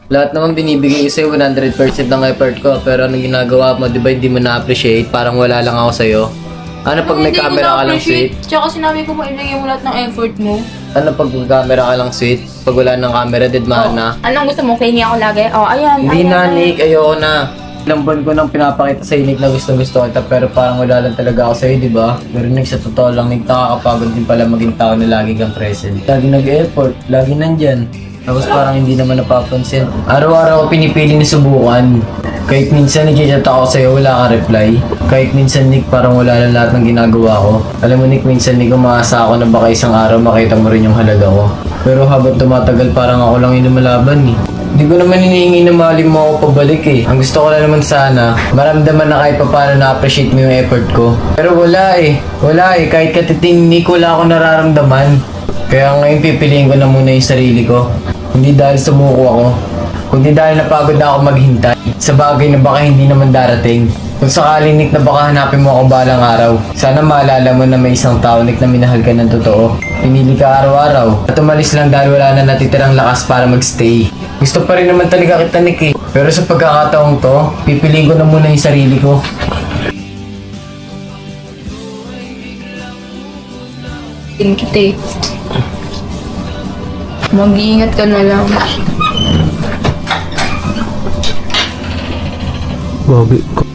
Lahat naman binibigay ko sa'yo 100% ng effort ko, pero anong ginagawa mo, di ba hindi mo na-appreciate? Parang wala lang ako sa'yo. Ano pag may Hindi ko camera ka lang, sweet? na-appreciate. Tsaka sinabi ko mo, ibigay mo lahat ng effort mo. Ano pag may camera ka lang, sweet? Pag wala ng camera, deadmaan na. Anong gusto mo? Clingy ako lagi? Oh, ayan. Hindi ayan, na, ayan. Nick. Ayoko na. Ilang buwan ko nang pinapakita sa Nick na gusto kita, pero parang wala lang talaga ako sa'yo, di ba? Pero Nick, sa totoo lang, Nick, nakakapagod din pala maging tao na lagi kang present. Lagi nag-effort, lagi nandyan. Tapos parang hindi naman napapansin. Araw-araw ko pinipili na subukan. Kahit minsan nag-chat ako sa'yo, wala kang reply. Kahit minsan, Nick, parang wala lang lahat ng ginagawa ko. Alam mo, Nick, minsan, Nick, umaasa ako na baka isang araw makita mo rin yung halaga ko. Pero habang tumatagal, parang ako lang yung lumalaban, eh. Hindi ko naman hinihingi na mahalin mo ako pabalik eh. Ang gusto ko lang naman sana, maramdaman na kahit pa paano na-appreciate mo yung effort ko. Pero wala eh. Wala eh. Kahit katitingnik, wala akong nararamdaman. Kaya ngayon pipiliin ko na muna yung sarili ko. Hindi dahil sumuko ako, kundi dahil napagod na ako maghintay sa bagay na baka hindi naman darating. Kung sakaling, Nick, na baka hanapin mo ako balang araw, sana maalala mo na may isang tao, Nick, na minahal ka ng totoo. Pinili ka araw-araw at umalis lang dahil wala na natitirang lakas para magstay. Gusto pa rin naman talaga kita, Nick, eh. Pero sa pagkakataong to, pipiliin ko na muna yung sarili ko. Kita eh. Mag-iingat ka na lang. Babi.